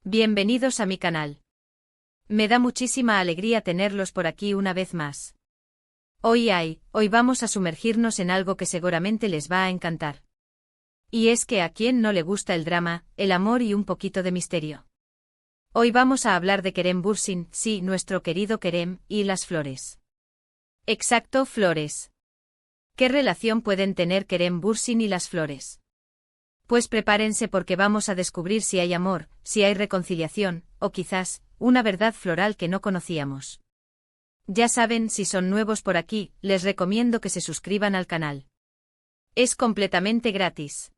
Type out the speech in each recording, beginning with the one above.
Bienvenidos a mi canal. Me da muchísima alegría tenerlos por aquí una vez más. Hoy vamos a sumergirnos en algo que seguramente les va a encantar. Y es que a quién no le gusta el drama, el amor y un poquito de misterio. Hoy vamos a hablar de Kerem Bürsin, sí, nuestro querido Kerem, y las flores. Exacto, flores. ¿Qué relación pueden tener Kerem Bürsin y las flores? Pues prepárense porque vamos a descubrir si hay amor, si hay reconciliación, o quizás, una verdad floral que no conocíamos. Ya saben, si son nuevos por aquí, les recomiendo que se suscriban al canal. Es completamente gratis.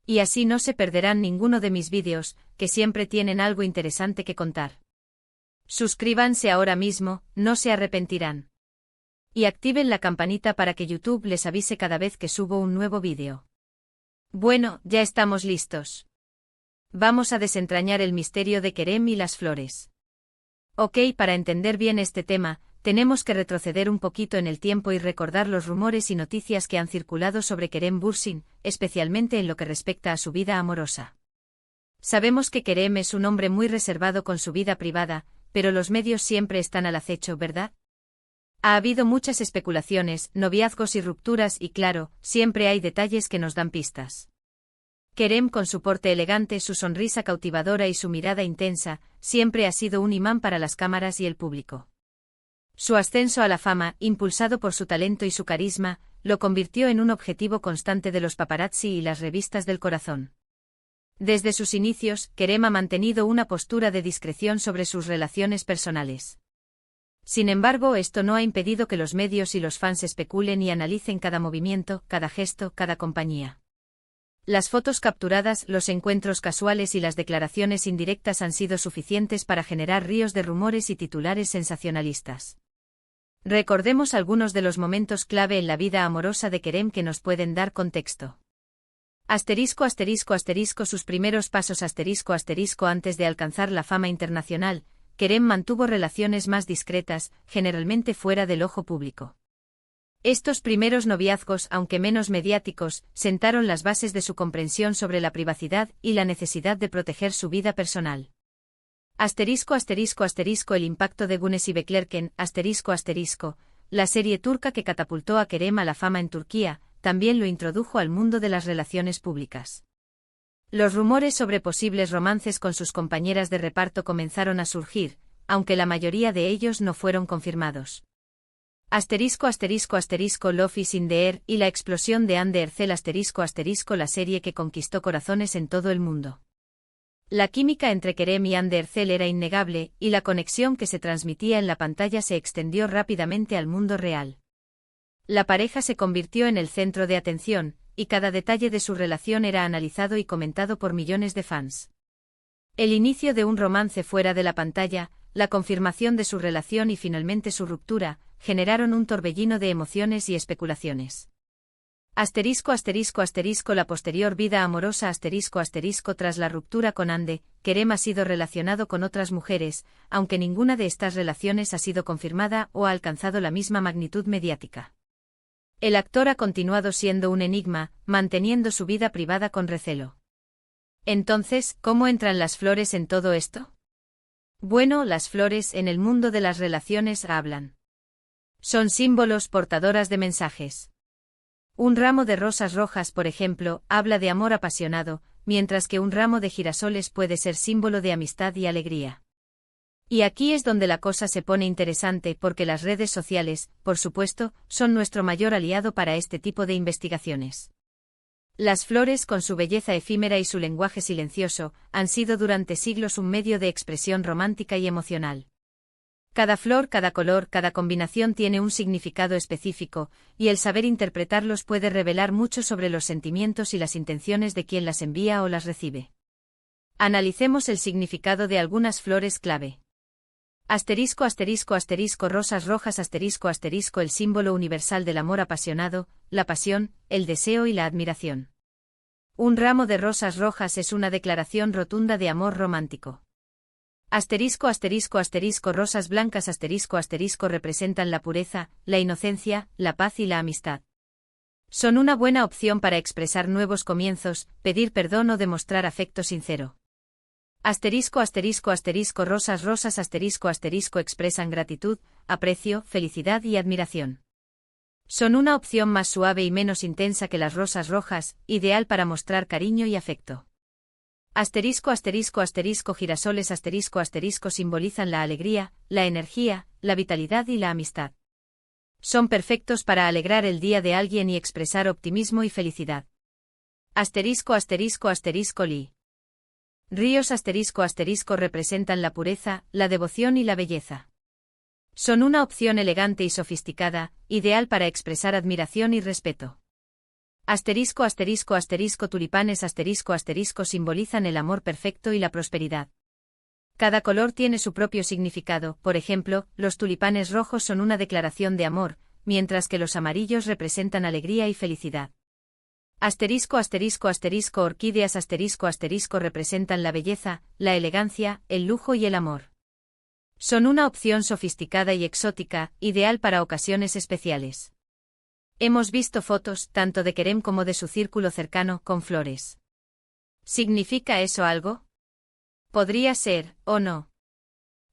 Y así no se perderán ninguno de mis vídeos, que siempre tienen algo interesante que contar. Suscríbanse ahora mismo, no se arrepentirán. Y activen la campanita para que YouTube les avise cada vez que subo un nuevo vídeo. Bueno, ya estamos listos. Vamos a desentrañar el misterio de Kerem y las flores. Ok, para entender bien este tema, tenemos que retroceder un poquito en el tiempo y recordar los rumores y noticias que han circulado sobre Kerem Bürsin, especialmente en lo que respecta a su vida amorosa. Sabemos que Kerem es un hombre muy reservado con su vida privada, pero los medios siempre están al acecho, ¿verdad? Ha habido muchas especulaciones, noviazgos y rupturas y claro, siempre hay detalles que nos dan pistas. Kerem, con su porte elegante, su sonrisa cautivadora y su mirada intensa, siempre ha sido un imán para las cámaras y el público. Su ascenso a la fama, impulsado por su talento y su carisma, lo convirtió en un objetivo constante de los paparazzi y las revistas del corazón. Desde sus inicios, Kerem ha mantenido una postura de discreción sobre sus relaciones personales. Sin embargo, esto no ha impedido que los medios y los fans especulen y analicen cada movimiento, cada gesto, cada compañía. Las fotos capturadas, los encuentros casuales y las declaraciones indirectas han sido suficientes para generar ríos de rumores y titulares sensacionalistas. Recordemos algunos de los momentos clave en la vida amorosa de Kerem que nos pueden dar contexto. Sus primeros pasos antes de alcanzar la fama internacional, Kerem mantuvo relaciones más discretas, generalmente fuera del ojo público. Estos primeros noviazgos, aunque menos mediáticos, sentaron las bases de su comprensión sobre la privacidad y la necesidad de proteger su vida personal. El impacto de Güneş Beklerken, la serie turca que catapultó a Kerem a la fama en Turquía, también lo introdujo al mundo de las relaciones públicas. Los rumores sobre posibles romances con sus compañeras de reparto comenzaron a surgir, aunque la mayoría de ellos no fueron confirmados. Love is in the air y la explosión de Hande Erçel la serie que conquistó corazones en todo el mundo. La química entre Kerem y Hande Erçel era innegable, y la conexión que se transmitía en la pantalla se extendió rápidamente al mundo real. La pareja se convirtió en el centro de atención, y cada detalle de su relación era analizado y comentado por millones de fans. El inicio de un romance fuera de la pantalla, la confirmación de su relación y finalmente su ruptura, generaron un torbellino de emociones y especulaciones. La posterior vida amorosa tras la ruptura con Hande, Kerem ha sido relacionado con otras mujeres, aunque ninguna de estas relaciones ha sido confirmada o ha alcanzado la misma magnitud mediática. El actor ha continuado siendo un enigma, manteniendo su vida privada con recelo. Entonces, ¿cómo entran las flores en todo esto? Bueno, las flores en el mundo de las relaciones hablan. Son símbolos portadoras de mensajes. Un ramo de rosas rojas, por ejemplo, habla de amor apasionado, mientras que un ramo de girasoles puede ser símbolo de amistad y alegría. Y aquí es donde la cosa se pone interesante porque las redes sociales, por supuesto, son nuestro mayor aliado para este tipo de investigaciones. Las flores, con su belleza efímera y su lenguaje silencioso, han sido durante siglos un medio de expresión romántica y emocional. Cada flor, cada color, cada combinación tiene un significado específico, y el saber interpretarlos puede revelar mucho sobre los sentimientos y las intenciones de quien las envía o las recibe. Analicemos el significado de algunas flores clave. Rosas rojas el símbolo universal del amor apasionado, la pasión, el deseo y la admiración. Un ramo de rosas rojas es una declaración rotunda de amor romántico. Rosas blancas representan la pureza, la inocencia, la paz y la amistad. Son una buena opción para expresar nuevos comienzos, pedir perdón o demostrar afecto sincero. Asterisco asterisco asterisco rosas rosas asterisco asterisco expresan gratitud, aprecio, felicidad y admiración. Son una opción más suave y menos intensa que las rosas rojas, ideal para mostrar cariño y afecto. Asterisco asterisco asterisco girasoles asterisco asterisco simbolizan la alegría, la energía, la vitalidad y la amistad. Son perfectos para alegrar el día de alguien y expresar optimismo y felicidad. Asterisco asterisco asterisco li. Ríos asterisco asterisco representan la pureza, la devoción y la belleza. Son una opción elegante y sofisticada, ideal para expresar admiración y respeto. Asterisco asterisco asterisco tulipanes asterisco asterisco simbolizan el amor perfecto y la prosperidad. Cada color tiene su propio significado, por ejemplo, los tulipanes rojos son una declaración de amor, mientras que los amarillos representan alegría y felicidad. Asterisco asterisco asterisco orquídeas asterisco asterisco representan la belleza, la elegancia, el lujo y el amor. Son una opción sofisticada y exótica, ideal para ocasiones especiales. Hemos visto fotos, tanto de Kerem como de su círculo cercano, con flores. ¿Significa eso algo? Podría ser, o no.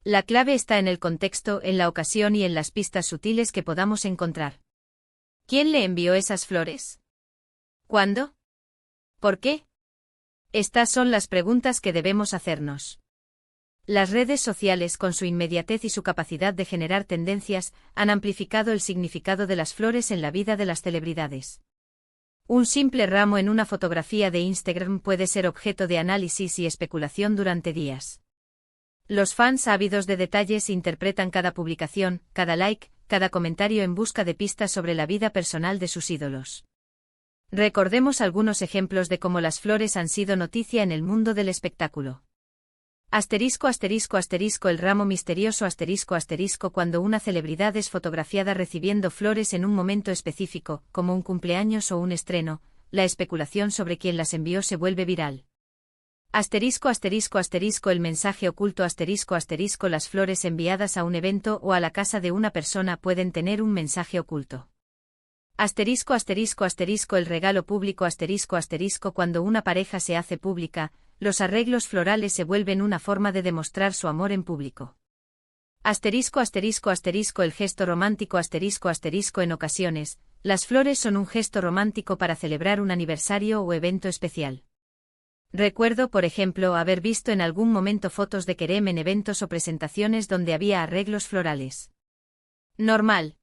La clave está en el contexto, en la ocasión y en las pistas sutiles que podamos encontrar. ¿Quién le envió esas flores? ¿Cuándo? ¿Por qué? Estas son las preguntas que debemos hacernos. Las redes sociales, con su inmediatez y su capacidad de generar tendencias, han amplificado el significado de las flores en la vida de las celebridades. Un simple ramo en una fotografía de Instagram puede ser objeto de análisis y especulación durante días. Los fans ávidos de detalles interpretan cada publicación, cada like, cada comentario en busca de pistas sobre la vida personal de sus ídolos. Recordemos algunos ejemplos de cómo las flores han sido noticia en el mundo del espectáculo. Asterisco asterisco asterisco el ramo misterioso asterisco asterisco cuando una celebridad es fotografiada recibiendo flores en un momento específico, como un cumpleaños o un estreno, la especulación sobre quién las envió se vuelve viral. Asterisco asterisco asterisco el mensaje oculto asterisco asterisco las flores enviadas a un evento o a la casa de una persona pueden tener un mensaje oculto. Asterisco asterisco asterisco el regalo público asterisco asterisco cuando una pareja se hace pública, los arreglos florales se vuelven una forma de demostrar su amor en público. Asterisco asterisco asterisco el gesto romántico asterisco asterisco en ocasiones, las flores son un gesto romántico para celebrar un aniversario o evento especial. Recuerdo, por ejemplo, haber visto en algún momento fotos de Kerem en eventos o presentaciones donde había arreglos florales. Normal.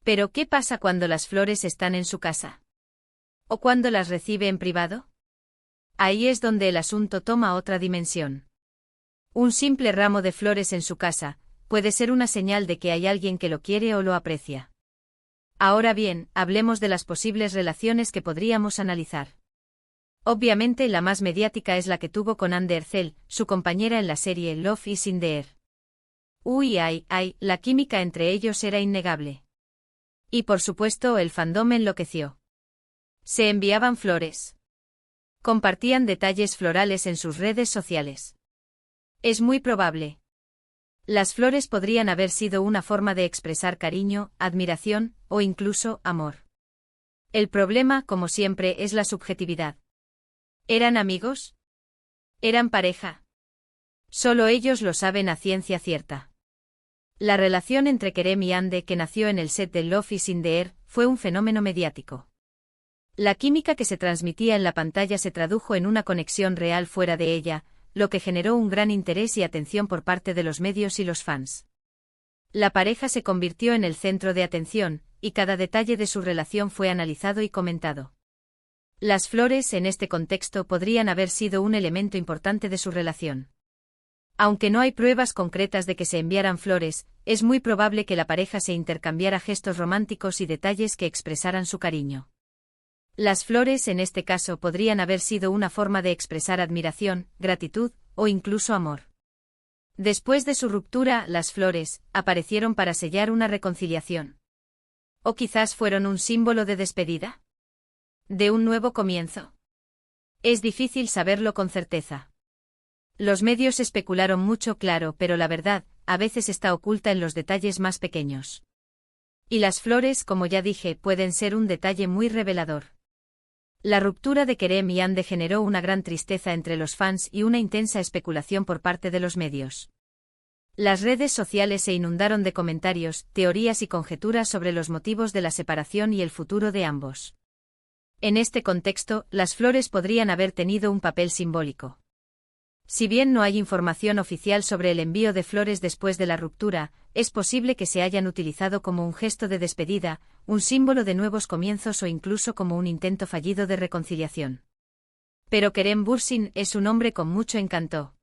Pero ¿qué pasa cuando las flores están en su casa? ¿O cuando las recibe en privado? Ahí es donde el asunto toma otra dimensión. Un simple ramo de flores en su casa puede ser una señal de que hay alguien que lo quiere o lo aprecia. Ahora bien, hablemos de las posibles relaciones que podríamos analizar. Obviamente la más mediática es la que tuvo con Anne Ercel, su compañera en la serie Love is in the Air. Uy, la química entre ellos era innegable. Y por supuesto el fandom enloqueció. Se enviaban flores. Compartían detalles florales en sus redes sociales. Es muy probable. Las flores podrían haber sido una forma de expresar cariño, admiración, o incluso amor. El problema, como siempre, es la subjetividad. ¿Eran amigos? ¿Eran pareja? Solo ellos lo saben a ciencia cierta. La relación entre Kerem y Ande, que nació en el set de Love is in the Air, fue un fenómeno mediático. La química que se transmitía en la pantalla se tradujo en una conexión real fuera de ella, lo que generó un gran interés y atención por parte de los medios y los fans. La pareja se convirtió en el centro de atención, y cada detalle de su relación fue analizado y comentado. Las flores en este contexto podrían haber sido un elemento importante de su relación. Aunque no hay pruebas concretas de que se enviaran flores, es muy probable que la pareja se intercambiara gestos románticos y detalles que expresaran su cariño. Las flores en este caso podrían haber sido una forma de expresar admiración, gratitud, o incluso amor. Después de su ruptura, las flores aparecieron para sellar una reconciliación. ¿O quizás fueron un símbolo de despedida? ¿De un nuevo comienzo? Es difícil saberlo con certeza. Los medios especularon mucho, claro, pero la verdad, a veces está oculta en los detalles más pequeños. Y las flores, como ya dije, pueden ser un detalle muy revelador. La ruptura de Kerem y Hande generó una gran tristeza entre los fans y una intensa especulación por parte de los medios. Las redes sociales se inundaron de comentarios, teorías y conjeturas sobre los motivos de la separación y el futuro de ambos. En este contexto, las flores podrían haber tenido un papel simbólico. Si bien no hay información oficial sobre el envío de flores después de la ruptura, es posible que se hayan utilizado como un gesto de despedida, un símbolo de nuevos comienzos o incluso como un intento fallido de reconciliación. Pero Kerem Bürsin es un hombre con mucho encanto.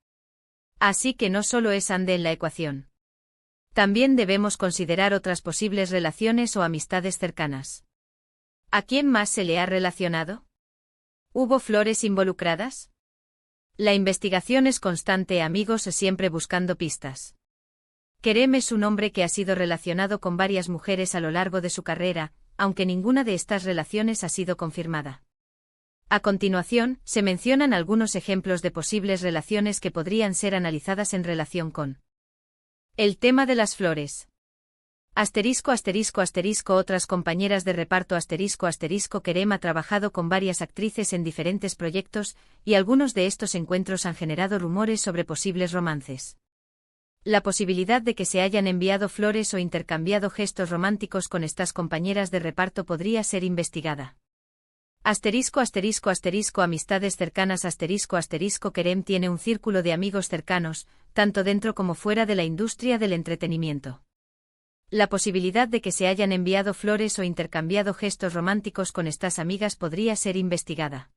Así que no solo es Hande en la ecuación. También debemos considerar otras posibles relaciones o amistades cercanas. ¿A quién más se le ha relacionado? ¿Hubo flores involucradas? La investigación es constante, amigos, siempre buscando pistas. Kerem es un hombre que ha sido relacionado con varias mujeres a lo largo de su carrera, aunque ninguna de estas relaciones ha sido confirmada. A continuación, se mencionan algunos ejemplos de posibles relaciones que podrían ser analizadas en relación con el tema de las flores. Otras compañeras de reparto Kerem ha trabajado con varias actrices en diferentes proyectos, y algunos de estos encuentros han generado rumores sobre posibles romances. La posibilidad de que se hayan enviado flores o intercambiado gestos románticos con estas compañeras de reparto podría ser investigada. Amistades cercanas Kerem tiene un círculo de amigos cercanos, tanto dentro como fuera de la industria del entretenimiento. La posibilidad de que se hayan enviado flores o intercambiado gestos románticos con estas amigas podría ser investigada.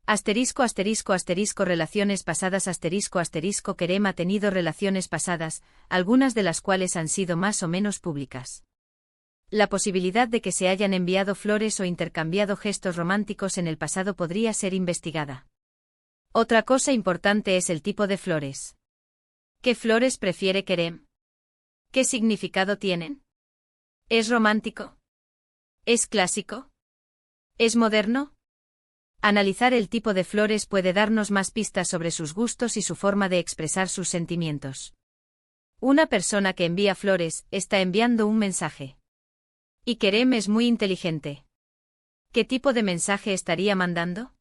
Relaciones pasadas Kerem ha tenido relaciones pasadas, algunas de las cuales han sido más o menos públicas. La posibilidad de que se hayan enviado flores o intercambiado gestos románticos en el pasado podría ser investigada. Otra cosa importante es el tipo de flores. ¿Qué flores prefiere Kerem? ¿Qué significado tienen? ¿Es romántico? ¿Es clásico? ¿Es moderno? Analizar el tipo de flores puede darnos más pistas sobre sus gustos y su forma de expresar sus sentimientos. Una persona que envía flores está enviando un mensaje. Y Kerem es muy inteligente. ¿Qué tipo de mensaje estaría mandando?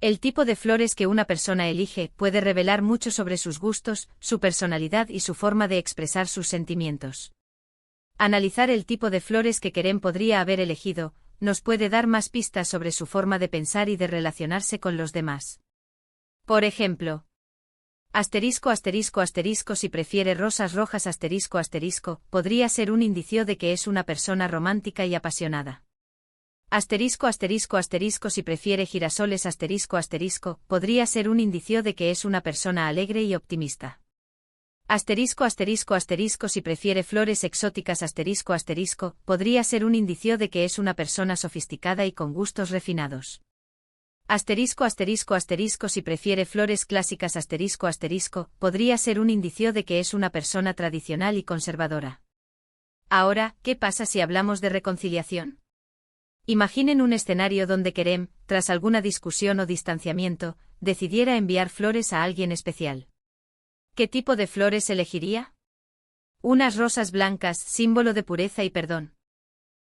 El tipo de flores que una persona elige puede revelar mucho sobre sus gustos, su personalidad y su forma de expresar sus sentimientos. Analizar el tipo de flores que Kerem podría haber elegido nos puede dar más pistas sobre su forma de pensar y de relacionarse con los demás. Por ejemplo, si prefiere rosas rojas podría ser un indicio de que es una persona romántica y apasionada. Si prefiere girasoles podría ser un indicio de que es una persona alegre y optimista. Si prefiere flores exóticas podría ser un indicio de que es una persona sofisticada y con gustos refinados. Si prefiere flores clásicas podría ser un indicio de que es una persona tradicional y conservadora. Ahora, ¿qué pasa si hablamos de reconciliación? Imaginen un escenario donde Kerem, tras alguna discusión o distanciamiento, decidiera enviar flores a alguien especial. ¿Qué tipo de flores elegiría? Unas rosas blancas, símbolo de pureza y perdón.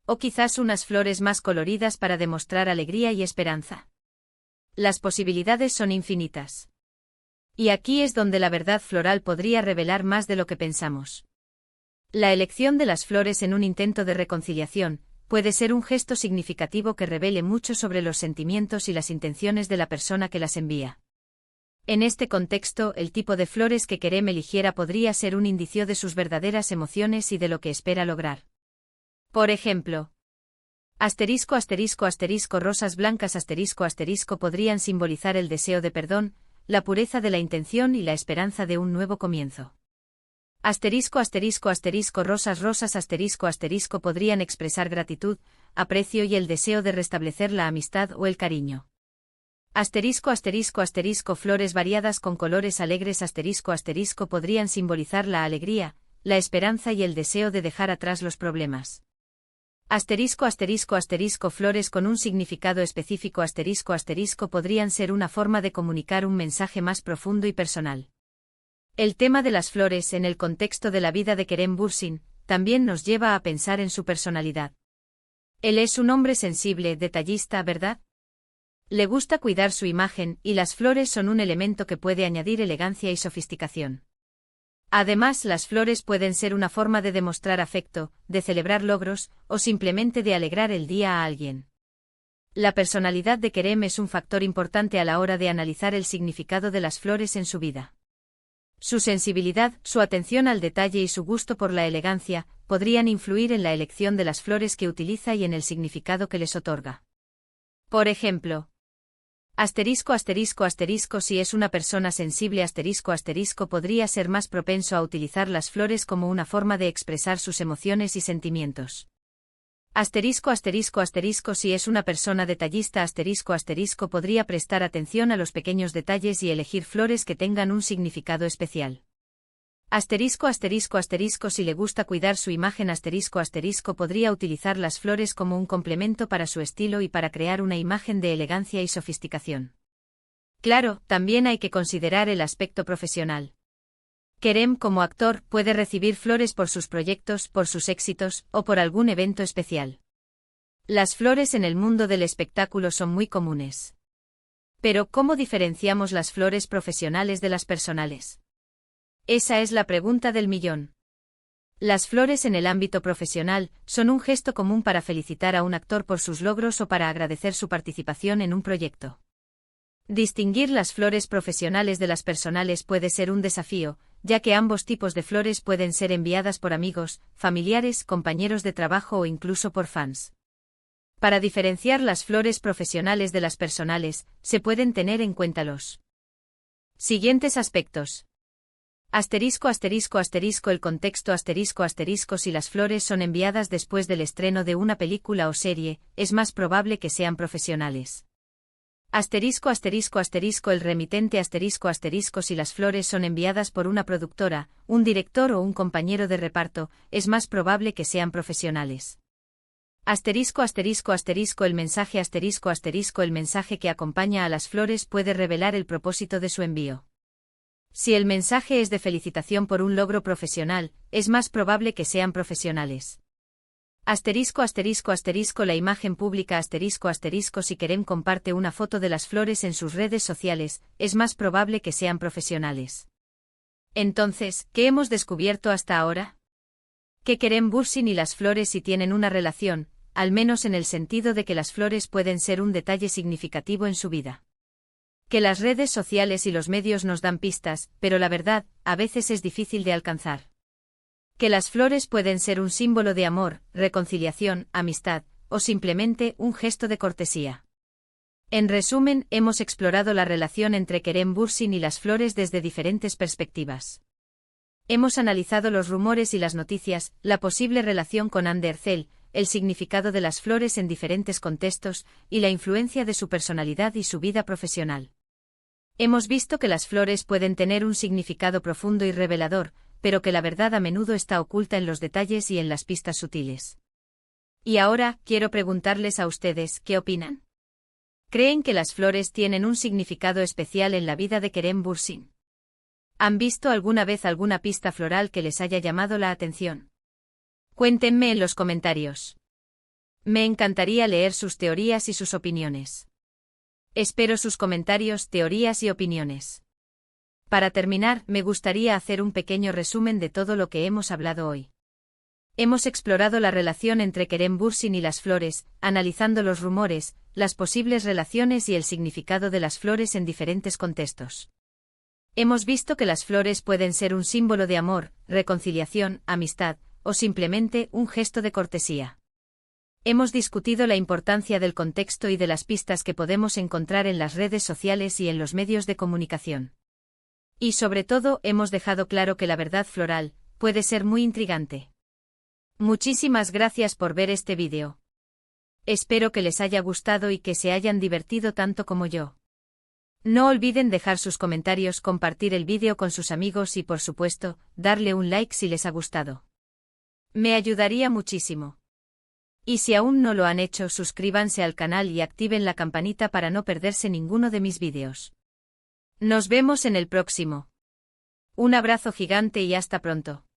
O quizás unas flores más coloridas para demostrar alegría y esperanza. Las posibilidades son infinitas. Y aquí es donde la verdad floral podría revelar más de lo que pensamos. La elección de las flores en un intento de reconciliación puede ser un gesto significativo que revele mucho sobre los sentimientos y las intenciones de la persona que las envía. En este contexto, el tipo de flores que Kerem eligiera podría ser un indicio de sus verdaderas emociones y de lo que espera lograr. Por ejemplo, rosas blancas podrían simbolizar el deseo de perdón, la pureza de la intención y la esperanza de un nuevo comienzo. Rosas podrían expresar gratitud, aprecio y el deseo de restablecer la amistad o el cariño. Flores variadas con colores alegres podrían simbolizar la alegría, la esperanza y el deseo de dejar atrás los problemas. Flores con un significado específico podrían ser una forma de comunicar un mensaje más profundo y personal. El tema de las flores en el contexto de la vida de Kerem Bürsin también nos lleva a pensar en su personalidad. Él es un hombre sensible, detallista, ¿verdad? Le gusta cuidar su imagen, y las flores son un elemento que puede añadir elegancia y sofisticación. Además, las flores pueden ser una forma de demostrar afecto, de celebrar logros, o simplemente de alegrar el día a alguien. La personalidad de Kerem es un factor importante a la hora de analizar el significado de las flores en su vida. Su sensibilidad, su atención al detalle y su gusto por la elegancia, podrían influir en la elección de las flores que utiliza y en el significado que les otorga. Por ejemplo, si es una persona sensible podría ser más propenso a utilizar las flores como una forma de expresar sus emociones y sentimientos. Si es una persona detallista podría prestar atención a los pequeños detalles y elegir flores que tengan un significado especial. Si le gusta cuidar su imagen podría utilizar las flores como un complemento para su estilo y para crear una imagen de elegancia y sofisticación. Claro, también hay que considerar el aspecto profesional. Kerem, como actor, puede recibir flores por sus proyectos, por sus éxitos, o por algún evento especial. Las flores en el mundo del espectáculo son muy comunes. Pero, ¿cómo diferenciamos las flores profesionales de las personales? Esa es la pregunta del millón. Las flores en el ámbito profesional son un gesto común para felicitar a un actor por sus logros o para agradecer su participación en un proyecto. Distinguir las flores profesionales de las personales puede ser un desafío, ya que ambos tipos de flores pueden ser enviadas por amigos, familiares, compañeros de trabajo o incluso por fans. Para diferenciar las flores profesionales de las personales, se pueden tener en cuenta los siguientes aspectos. El contexto si las flores son enviadas después del estreno de una película o serie, es más probable que sean profesionales. El remitente si las flores son enviadas por una productora, un director o un compañero de reparto, es más probable que sean profesionales. El mensaje el mensaje que acompaña a las flores puede revelar el propósito de su envío. Si el mensaje es de felicitación por un logro profesional, es más probable que sean profesionales. La imagen pública si Kerem comparte una foto de las flores en sus redes sociales, es más probable que sean profesionales. Entonces, ¿qué hemos descubierto hasta ahora? Que Kerem Bürsin y las flores sí tienen una relación, al menos en el sentido de que las flores pueden ser un detalle significativo en su vida. Que las redes sociales y los medios nos dan pistas, pero la verdad, a veces es difícil de alcanzar. Que las flores pueden ser un símbolo de amor, reconciliación, amistad, o simplemente un gesto de cortesía. En resumen, hemos explorado la relación entre Kerem Bürsin y las flores desde diferentes perspectivas. Hemos analizado los rumores y las noticias, la posible relación con Hande Erçel, el significado de las flores en diferentes contextos, y la influencia de su personalidad y su vida profesional. Hemos visto que las flores pueden tener un significado profundo y revelador, pero que la verdad a menudo está oculta en los detalles y en las pistas sutiles. Y ahora, quiero preguntarles a ustedes, ¿qué opinan? ¿Creen que las flores tienen un significado especial en la vida de Kerem Bürsin? ¿Han visto alguna vez alguna pista floral que les haya llamado la atención? Cuéntenme en los comentarios. Me encantaría leer sus teorías y sus opiniones. Espero sus comentarios, teorías y opiniones. Para terminar, me gustaría hacer un pequeño resumen de todo lo que hemos hablado hoy. Hemos explorado la relación entre Kerem Bürsin y las flores, analizando los rumores, las posibles relaciones y el significado de las flores en diferentes contextos. Hemos visto que las flores pueden ser un símbolo de amor, reconciliación, amistad, o simplemente un gesto de cortesía. Hemos discutido la importancia del contexto y de las pistas que podemos encontrar en las redes sociales y en los medios de comunicación. Y sobre todo, hemos dejado claro que la verdad floral puede ser muy intrigante. Muchísimas gracias por ver este vídeo. Espero que les haya gustado y que se hayan divertido tanto como yo. No olviden dejar sus comentarios, compartir el vídeo con sus amigos y, por supuesto, darle un like si les ha gustado. Me ayudaría muchísimo. Y si aún no lo han hecho, suscríbanse al canal y activen la campanita para no perderse ninguno de mis vídeos. Nos vemos en el próximo. Un abrazo gigante y hasta pronto.